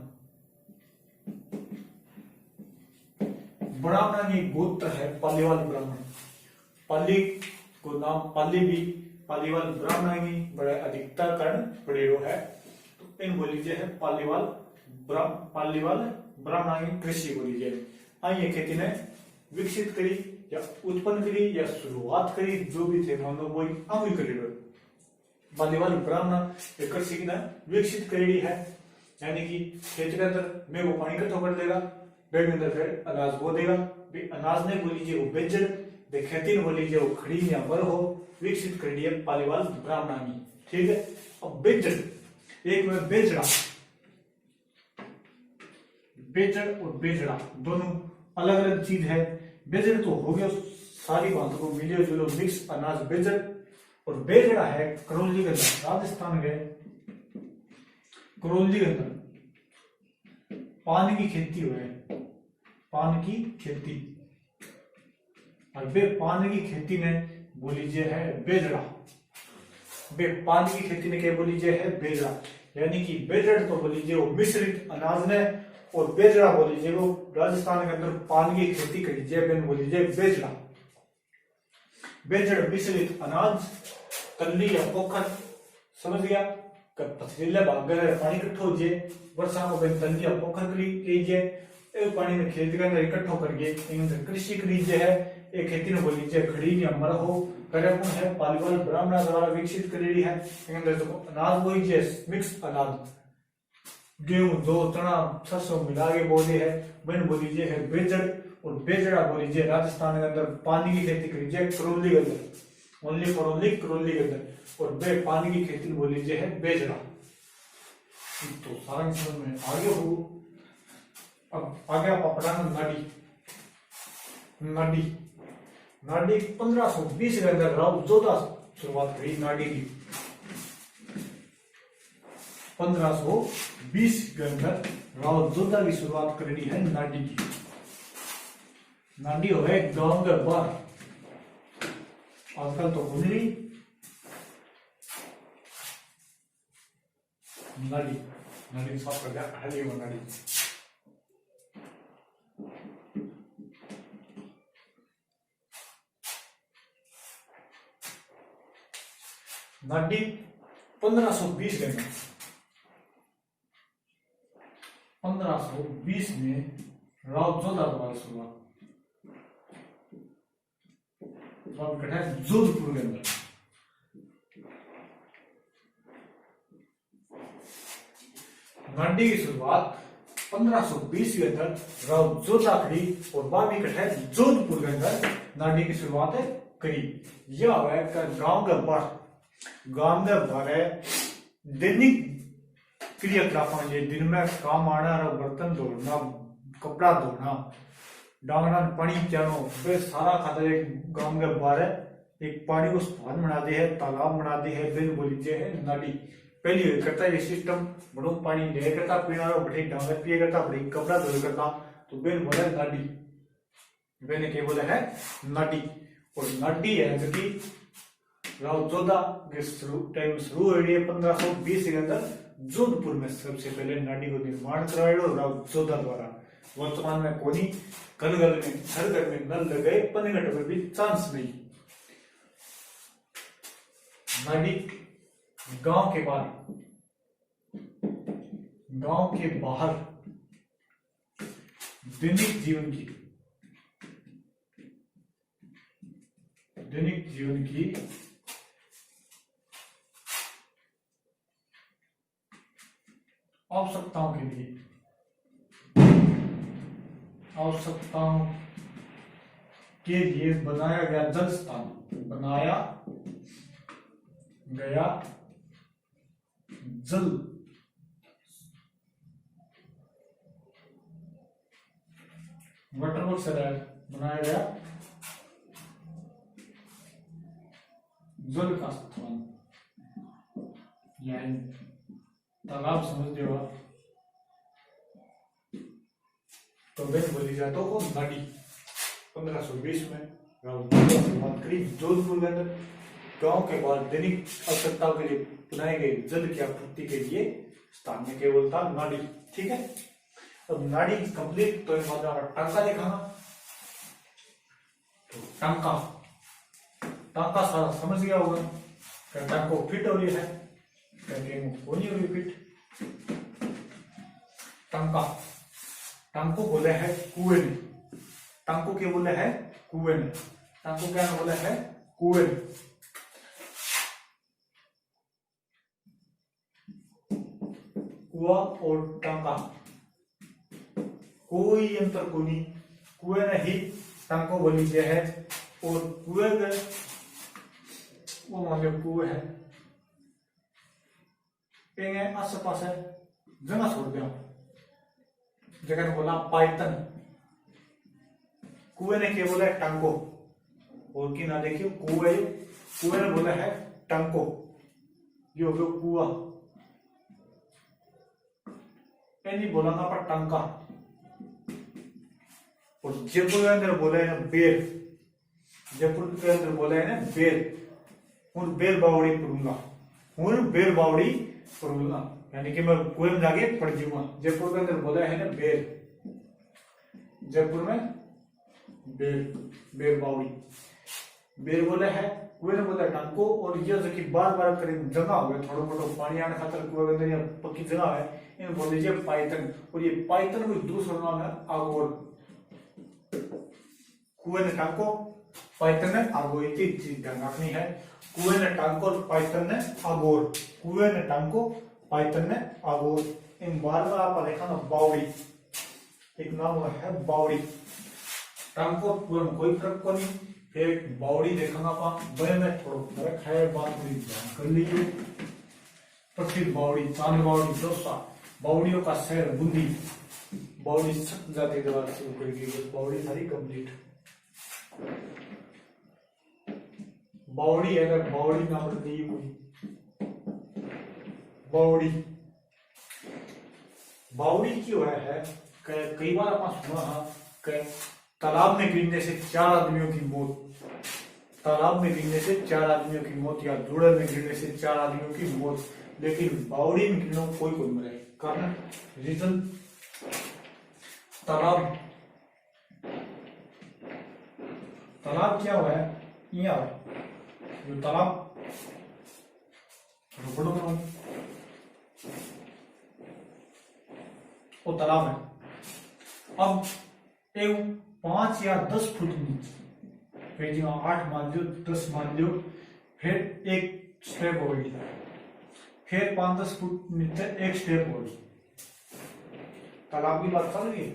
ब्राह्मण की गोत्र है पालीवाल ब्राह्मण। पाली को नाम पाली भी पालीवाल ब्राह्मण की बड़े अधिकता कारण पड़ेरो है, तो इन बोलीजिए है पालीवाल ब्राह्मण की कृषि बोलीजिए। आइए खेती ने विकसित करी या उत्पन्न करी या शुरुआत करी, जो भी थे मानो वो अमुई करी पालीवाल ब्राह्मण कृषि की विकसित करी है, यानी कि खेत के अंदर में वो पानी इकट्ठा कर देगा, पेड़ के अंदर फिर अनाज बो देगा। अनाज ने बोलीजिए वो बेचड़, खेती ने बोलीजिए वो खड़ी या मरहो, विकसित कर लिया पालीवाल ब्राह्मण की। ठीक है, अब बेचड़, एक में बेचड़ा, बेचड़ और बेचड़ा दोनों अलग अलग चीज है। बेचड़ तो हो गया सारी बातों को मिलियो जुलो मिक्स अनाज बेचड़, और बेचड़ा है करौली के अंदर, राजस्थान के करौली के अंदर पान की खेती हुई है, पान की खेती। और बे पान की खेती ने बोलीजिए है बेजड़ा, बे पान की खेती ने क्या बोलीजिए है बेजड़ा, यानी कि बेजड़ तो बोलीजिए वो मिश्रित अनाज ने, और बेजड़ा बोलीजिए वो राजस्थान के अंदर पान की खेती करीजिए, बेन बोलीजिए बेजड़ा। बेजड़ मिश्रित अनाज, तल्ली या पोखर, समझ गया, पथरीले भाग गए पानी इकट्ठा हो जाए, वर्षा को बेन तल्ली या पोखर कीजिए, पानी में खेत के अंदर इकट्ठा करके कृषि करीजिए है। एक खेती ने बोलीजिए खड़ी या मरहो, करे कौन है पालीवाल ब्राह्मण द्वारा विकसित करेली है। अनाज बोईजिए मिक्स अनाज, गेहूं दो चना सरसों मिला के बोले है, बन बोलीजिए है बेजड़। और बेजड़ा बोली जे राजस्थान के अंदर पानी की खेती करी जे करौली के अंदर, ओनली फॉर ओनली करौली के अंदर, और बे पानी की खेती बोली जे है बेजड़ा। तो सारा समझ में आगे हो। अब आगे आप पढ़ाना नाडी। नाडी नाडी 1520 के अंदर राव जोधा शुरुआत करी नाडी की। 1520 के अंदर राव जोधा की शुरुआत करी है नाडी की। नाडी हो गांव के बाहर, आजकल तो खुली नाडी। नाडी साफ कर दिया, हली वो नाडी। नाडी 1520 के अंदर, 1520 में राव जोधा द्वारा शुरुआत है जोधपुर के अंदर। नाडी की शुरुआत 1520 के अंदर राव जोधा करी और बाबी कठै जोधपुर के अंदर नाडी की शुरुआत है करी। यह है गांव के बाहर, गांव के बाहर दैनिक क्रियाकलाप ये दिन में काम आना, बर्तन धोना, कपड़ा धोना, डांगना पानी पियानो, वे सारा खातर एक गांव के बाहर एक पानी को स्थान बना दे है, तालाब बना दे है, बिन बोली जे है नाडी। पहली हुई करता ये सिस्टम बड़ो पानी ले करता पीना, बड़ी डांगर पिए करता, बड़ी कपड़ा धोए करता, तो बिन बोले नाडी। बिन के बोले है नाडी। और नाडी है जो कि राव जोधा के टाइम शुरू हुई है 1520 के अंदर जोधपुर में। सबसे पहले नाडी को निर्माण करवाया राव जोधा द्वारा। वर्तमान में कोनी घर घर में नल लगे, पनघट में भी चांस नहीं। नाडी गांव के बाहर, गांव के बाहर दैनिक जीवन की आवश्यकताओं के लिए बनाया गया जल स्थान, बनाया गया जल वाटर से बनाया गया जल का स्थान, यानी तालाब समझते हो। तो बेन बोली जाता हो नाडी 1520 में शुरुआत करी जोधपुर के अंदर। गांव के बाद दैनिक आवश्यकताओं के लिए बनाए गए जल की आपूर्ति के लिए स्थान में केवल था नाडी। ठीक है, अब नाडी कंप्लीट। तो टांका देखा, तो टांका सारा समझ गया होगा। टांको फिट हो रही है, हो नहीं हो रही फिट। टांको बोले है कुएं। टांको के बोले है कुएं। टांको क्या बोले है कुएं। कुआ और टांका कोई अंतर को नहीं। कुएं ही टांको बोली जे है, और कुएं वो मान लो कुएं है आस पास है जगह छोड़ दिया, जगह बोला पाइतन। कुएं ने क्या बोला है टांको, और की ना देखियो कुएं ने बोला है टांको। ये हो गया कुआ, नहीं बोला ना पर टांका। और जयपुर के अंदर बोला है ना बेर। जयपुर के अंदर बोला है ना बेर। और बेर बावड़ी पढ़ूंगा, और बेर बावड़ी पढ़ूंगा, यानी कि मैं कुएं में जाके पढ़ जाऊंगा। जयपुर के अंदर बोला है ना बेर। जयपुर में बेर बावड़ी। बेर बोला है, कुएं ने बोला टांको। और ये जो कि बार बार करीब जगह हो गया, थोड़ा मोटा पानी आने खातर कुएं के अंदर या पक्की जगह है, इन बोल दीजिए पाइतन। और ये पाइतन को दूसरा नाम है आगोर। कुएं ने टांको, पाइतन ने आगोर। एक चीज ध्यान रखनी है, कुएं ने टांको और पाइतन ने आगोर। कुएं ने टांको, पाइतन ने आगोर। इन बार बार आप देखा ना बावड़ी, एक नाम है बावड़ी। टांको पूरा कोई फर्क को नहीं। फिर बावड़ी देखेंगे आप वह में थोड़ा फर्क है, बात पूरी ध्यान कर लीजिए। प्रसिद्ध बावड़ी चांद बावड़ी दोसा, बावड़ियों का शहर बूंदी, बावड़ी सख्त जाति द्वारा शुरू करी गई, बावड़ी सारी कंप्लीट। बावड़ी अगर बावड़ी नाम नहीं हुई, बावड़ी बावड़ी क्यों है कई बार आप सुना है तालाब में गिरने से 4 आदमियों की मौत, तालाब में गिरने से 4 आदमियों की मौत, या धुड़े में गिरने से 4 आदमियों की मौत, लेकिन बावड़ी में गिरने कोई मरे। कारण रीजन तालाब तालाब क्या हुआ है यहाँ जो तालाब वो तालाब है। अब 5 या 10 फुट नीचे, फिर जो 8 मान लो 10 मान लो, फिर एक स्टेप हो गई, फिर 5-10 फुट नीचे एक स्टेप हो गई, तालाब की बात चल रही है।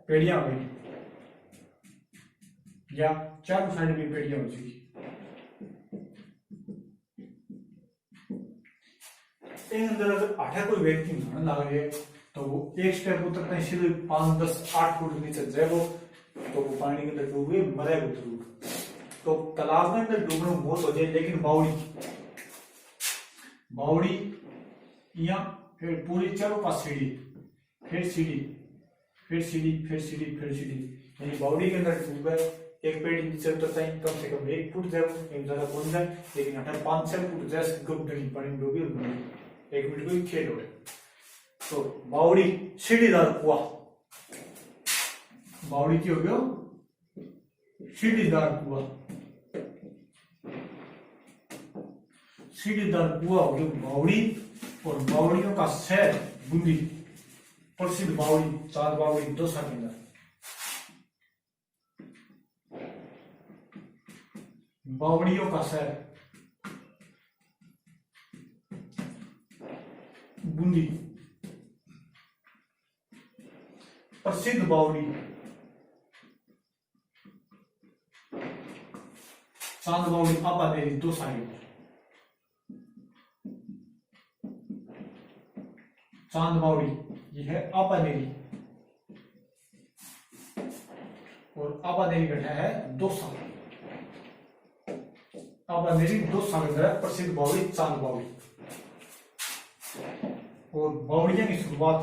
पेड़ियां हो गई या चारों साइड में पेड़ियां हो जाएगी। अंदर अगर 8 कोई व्यक्ति नहाने लगे तो वो एक स्टेप उतरते हैं सीधे 5-10-8 फुट नीचे जाएगा, तो वो पानी के अंदर डूबे मरेगा जरूर। तो तालाब में अंदर डूबने में मौत हो जाए, लेकिन बावड़ी यहाँ फिर पूरी चारों पास सीढ़ी, फिर सीढ़ी, फिर सीढ़ी, फिर सीढ़ी, फिर सीढ़ी, यानी बावड़ी के अंदर डूबे एक पेड़ नीचे उतरता है कम से कम 1 फुट जाए, ज्यादा कौन जाए, लेकिन 5-6 फुट जाए पानी में डूबी 1 मिनट कोई खेल हो। तो बावड़ी सीढ़ीदार कुआं, बावड़ी की हो गया सीढ़ीदार कुआं, सीढ़ीदार कुआं हो गया बावड़ी। और बावड़ियों का शहर बूंदी, प्रसिद्ध बावड़ी चांद बावड़ी दोसा के अंदर, बावड़ियों का शहर बूंदी, प्रसिद्ध बावड़ी चांद बावड़ी आपादेरी दोसा के अंदर, चांद बावड़ी ये है आपादेरी, और आपादेरी बैठा है दोसा, आपादेरी दोसा के अंदर प्रसिद्ध बावड़ी चांद बावड़ी। और बावड़ियों की शुरुआत,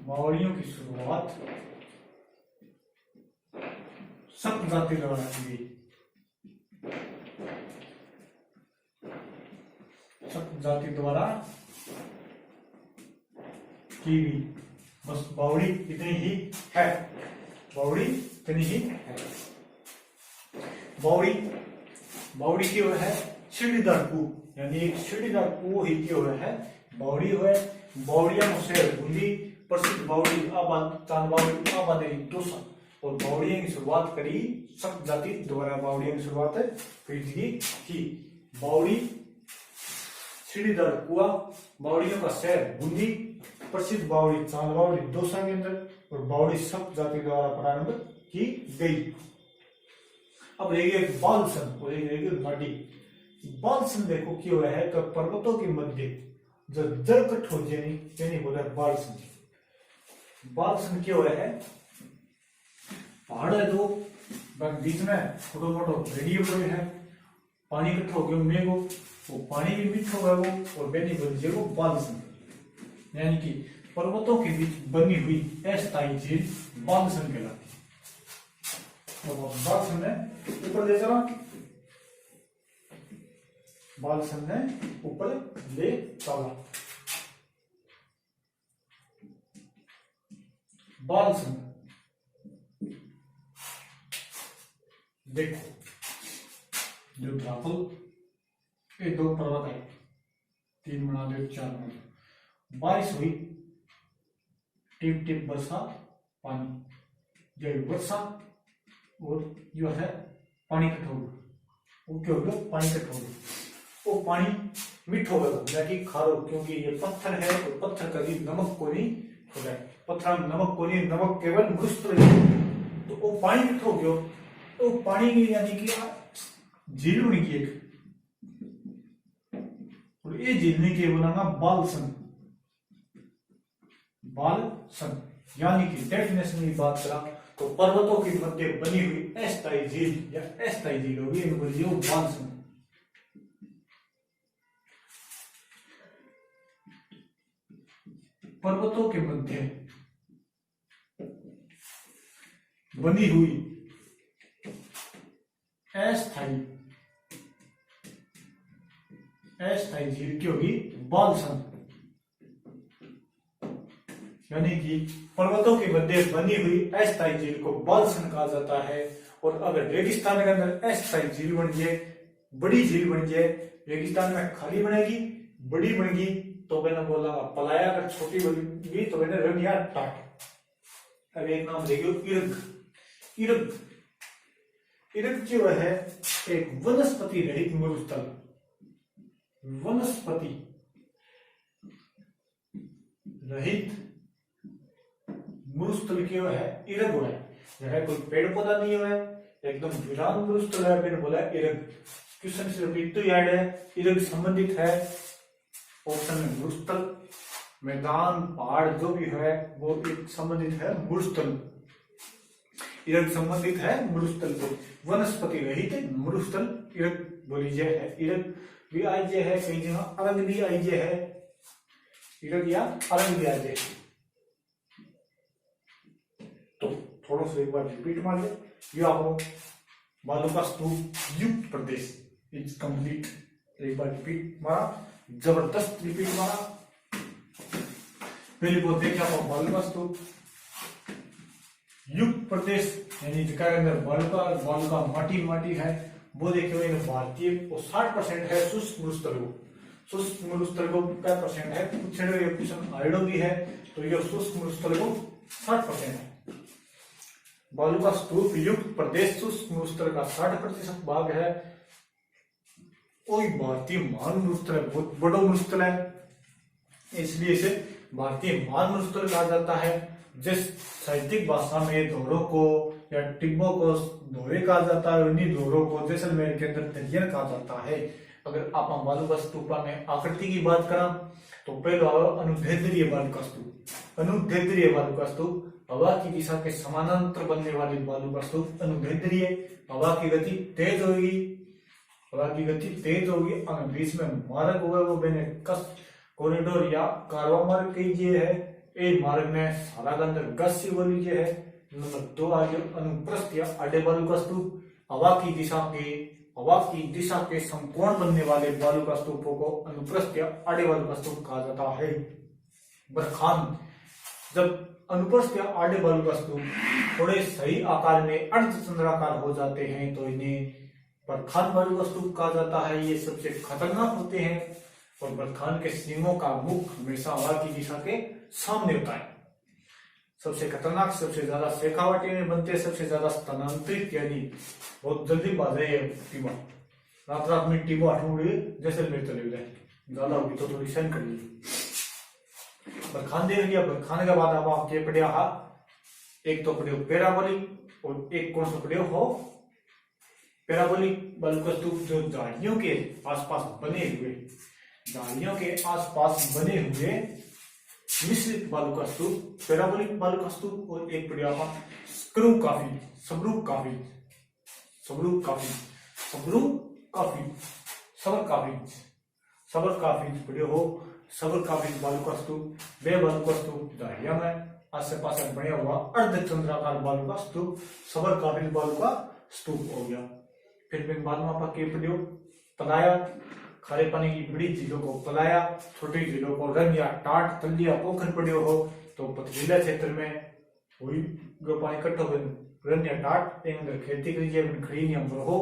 बावड़ियों की शुरुआत सप्त जाति द्वारा की गई, सप्त जाति द्वारा की गई। बस बावड़ी इतनी ही है, बावड़ी इतनी ही है। बावड़ी बावड़ी की है सीढ़ीदार कुआं, यानी एक सीढ़ीदार कुआं ही की है बावड़ी है। बावड़िया शहर बूंदी, प्रसिद्ध बावड़ी चांद बावड़ी आबादी दोसा। और बावड़िया की शुरुआत करी सप्त जाति द्वारा, बावड़िया की शुरुआत करी थी। बावड़ी सीढ़ीदार कुआं, बावड़ियों का शहर बूंदी, प्रसिद्ध बावड़ी चांद बावड़ी दोसा के अंदर, और बावड़ी सप्त जाति द्वारा प्रारंभ की गई। अब रहेगी बालसन और रहेगी नदी। बालसन देखो क्यों है कि पर्वतों के मध्य जो जलकट हो यानी बोला बालसन। बालसन क्यों है पहाड़ है दो, बीच में छोटो मोटो रेडियो पड़े है, पानी इकट्ठा हो गया मेघो, वो पानी भी मीठो है वो, और बेनी बन जाएगा बालसन, यानी कि पर्वतों के बीच बनी हुई अस्थायी झील बालसन कहलाती है। और बालसन ने ऊपर ले चला, बालसन ने ऊपर ले चला। बालसन देखो जो ध्रापल ये 2 पर्वत है, 3 बना दो 4 बना दो। बारिश हुई, टिप टिप बरसा पानी, जब वर्षा और जो है पानी कठोर, वो क्या हो गया पानी कठोर। वो पानी मीठो है ना कि खारो, क्योंकि ये पत्थर है और पत्थर कभी नमक को नहीं खोदा है, पत्थर में नमक को नहीं, नमक केवल मृष्ट तो वो पानी मीठो गयो, तो पानी की यानी कि झील बनी की एक, और ये झील ने के बोला बालसन, बालसन यानी कि डेफिनेशन की बात करा तो पर्वतों के मध्य बनी हुई अस्थायी झील या अस्थायी झील होगी, इनको बोलिए बालसन। पर्वतों के मध्य बनी हुई अस्थायी झील की होगी बालसन, यानी कि पर्वतों के मध्य बनी हुई अस्थायी झील को बालसन कहा जाता है। और अगर रेगिस्तान के अंदर अस्थायी झील बन जाए, बड़ी झील बन जाए, रेगिस्तान में खाली बनेगी, बड़ी बनेगी, तो मैंने बोला पलाया, अगर छोटी बनेगी तो मैंने रंग या टाट। अब एक नाम देखियो इरग। इरग, इरग जो है एक वनस्पति रहित मरुस्थल, वनस्पति रहित मरुस्थल क्यों है, इरग हो है, जहाँ कोई पेड़ पौधा नहीं है, एकदम वीरान मरुस्थल है, मैंने बोला इरग। क्वेश्चन से रिपीट तो याद है, इरग संबंधित है ऑप्शन में मरुस्थल, मैदान, पहाड़ जो भी है वो एक संबंधित है मरुस्थल, इरग संबंधित है मरुस्थल से। वनस्पति रहित मरुस्थल इरग बोली जाए है। इरग भी आइजे है, कई जगह अरंग भी आइजे है, इरग या अरंग भी आइजे है। तो थोड़ा सा एक बार रिपीट मार ले, ये आपको बालू का स्तूप युक्त प्रदेश इज कंप्लीट। एक बार रिपीट मारा, जबरदस्त रिपीट मारा। पहले को देखा आपको बालू का स्तूप युक्त प्रदेश, यानी जिसके अंदर बालू का माटी है, वो देखिए भारतीय 60% है शुष्क मरुस्थल को। शुष्क मरुस्थल को क्या परसेंट है, क्वेश्चन आयोडो भी है, तो ये शुष्क मरुस्थल को 60% है। बालू का स्तूप युक्त प्रदेश शुष्क मरुस्थल का 60% भाग है। कोई भारतीय महान मरुस्थल है, बहुत बड़ा मरुस्थल है, इसलिए इसे भारतीय महान मरुस्थल कहा जाता है। जिस साहित्यिक भाषा में धोरों को या टिब्बों को धोरे कहा जाता है, उन्हीं धोरों को जैसलमेर के अंदर तरियन कहा जाता है। अगर आप बालू का स्तूपा में आकृति की बात करा तो पहला अनुदैर्ध्य बालू का स्तूप, अनुदैर्ध्य बालू का स्तूप, हवा की दिशा के समानांतर बनने वाली बालू का स्तूप अनुदैर्ध्य। हवा की गति तेज होगी, हवा की गति तेज होगी, और बीच में मार्ग हुआ वो मैंने कस कॉरिडोर या कारवा मार्ग कीजिए है। एक मार्ग में सारा के अंदर गस सी बोली है। नंबर 2 आगे अनुप्रस्थ या आड़े बालू का स्तूप, हवा की दिशा के समकोण बनने वाले बालू का स्तूपों को अनुप्रस्थ या आड़े बालू का स्तूप कहा जाता है। बरखान, जब अनुप्रस्थ या आड़े बालू का स्तूप थोड़े सही आकार में अर्धचंद्राकार हो जाते हैं तो इन्हें बरखान बालू का स्तूप कहा जाता है। ये सबसे खतरनाक होते हैं और बरखान के सींगों का मुख हमेशा हवा की दिशा के सामने होता है। सबसे खतरनाक, सबसे ज्यादा शेखावटी में बनते हैं, सबसे ज्यादा स्थानांतरित, यानी बहुत जल्दी बाजे है टीबा, रात में टीबा हटूंगी जैसलमेर चले जाए, ज्यादा होगी तो थोड़ी सहन कर लीजिए। बरखान देख लिया, बरखान के बाद अब आप ये पढ़िया हा, एक तो पढ़ियो पैराबोलिक और एक कौन सा पढ़ियो हो पैराबोलिक बालू का स्तूप, जो झाड़ियों के आसपास बने हुए, झाड़ियों के आसपास बने हुए मिश्रित बालू का स्तूप, पैराबोलिक बालू का स्तूप। और एक पढ़िया हा स्क्रू काफी, सबरू काफी, सबरू काफी, सबरू काफी, सबर काफी, सबर काफी पढ़ियो हो, सबर काफी बालू का स्तूप। वे बालू का स्तूप झाड़ियों में आसे पास बने हुआ अर्धचंद्राकार बालू का स्तूप सबर काफी बालू का स्तूप हो गया। फिर बाद में आप पढ़ियो पलाया, खारे पानी की बड़ी झीलों को पलाया, छोटी झीलों को रंग या टाट, तलिया, पोखर पड़ियो हो तो पथरीला क्षेत्र में हुई जो पानी इकट्ठो रंग या टाट एक अंदर खेती करिए खड़ी नहीं हो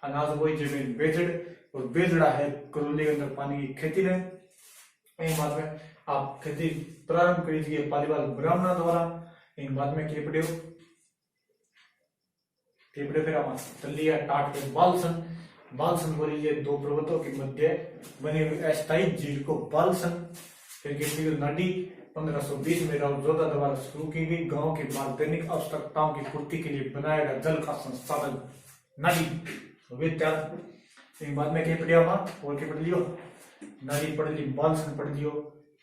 अनाज बोई जमीन बेजड़ और बेजड़ा है करोली के अंदर पानी की खेती ने। एक बाद में आप खेती प्रारंभ करिए पालीवाल ब्राह्मणा द्वारा। एक बाद में के पड़ियो फिर आप तलिया टाट फिर बालसन बालसन बोली ये दो पर्वतों के मध्य बनी हुई अस्थायी झील को बालसन। फिर की नदी 1520 में राव जोधा द्वारा शुरू की गई। गांव की दैनिक आवश्यकताओं की पूर्ति के लिए बनाया गया जल का संसाधन नदी। बाद में क्या पढ़िया और क्या पढ़ लियो, नदी पढ़ ली, बालसन पढ़ लियो।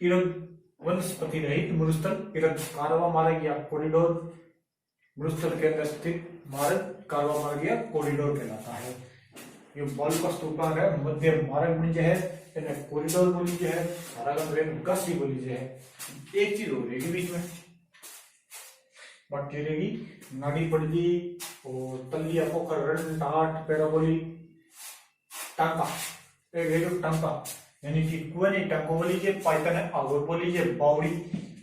इरद वनस्पति रहित मरुस्थल, इरद कारवा मार्ग या कॉरिडोर, मरुस्थल के अंदर स्थित मार्ग कारवा मार्ग या कॉरिडोर कहलाता है। ये बल का स्तूपांग है, मध्य मार्ग बन है, कॉरिडोर बोली है, गसी बोली है। एक चीज हो रहेगी बीच में बाकी रहेगी, नाड़ी पड़ ली और तलिया पोखर रण टाट पेड़ा बोली टांका, एक टांका यानी कि कुएं ने टांको बोली है, पाइतन है आगोर बोली है, बावड़ी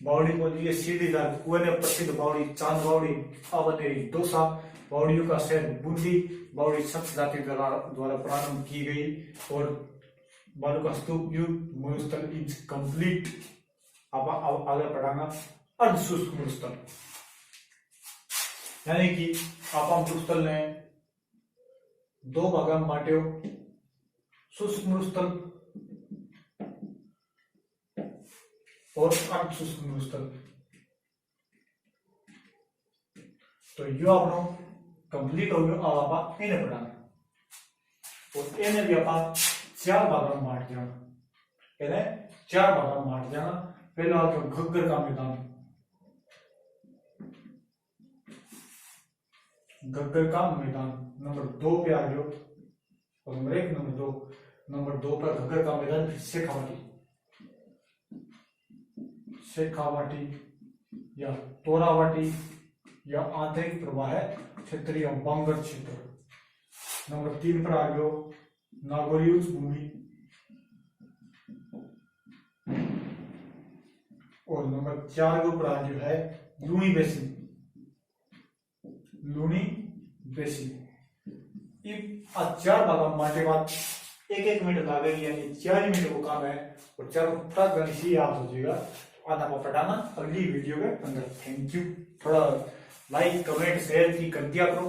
बावड़ी बोली है, सीधी दाल कुएं ने प्रसिद्ध बावड़ी, चांद बावड़ी, अवनेरी दोसा, बावड़ियों का शहर बूंदी, बावड़ी सप्त जाति द्वारा प्रारंभ की गई। और बालू का स्तूप युग मरुस्थल इज कंप्लीट। अब आगे पढ़ाना अर्धशुष्क मरुस्थल, यानी कि आप मरुस्थल ने दो भाग में बांटे, शुष्क मरुस्थल और अर्धशुष्क मरुस्थल। तो यो आपनो कंप्लीट हो गया। अब आप इन्हें पढ़ाना और इन्हें भी आप 4 भागों में बांट देना, इन्हें 4 भागों में बांट देना। पहला आ गया घग्गर का मैदान, घग्गर का मैदान नंबर 2 पे आ गया, और नंबर 1 नंबर 2 पर घग्गर का मैदान। शेखावाटी या तोरावाटी या आंतरिक प्रवाह क्षेत्र या बांगर क्षेत्र। नंबर 3 पर आ गयो नागौरी उच्च भूमि, और नंबर 4 के ऊपर आ गयो है लूणी बेसिन, लूणी बेसिन। 4 भागों में बांटे बाद 1-1 मिनट लगेगी, यानी 4 मिनट वो काम है और 4 गणित याद हो जाएगा। आधा पढ़ाना अगली वीडियो के अंदर। Thank you. थोड़ा लाइक कमेंट शेयर की कर दिया करो।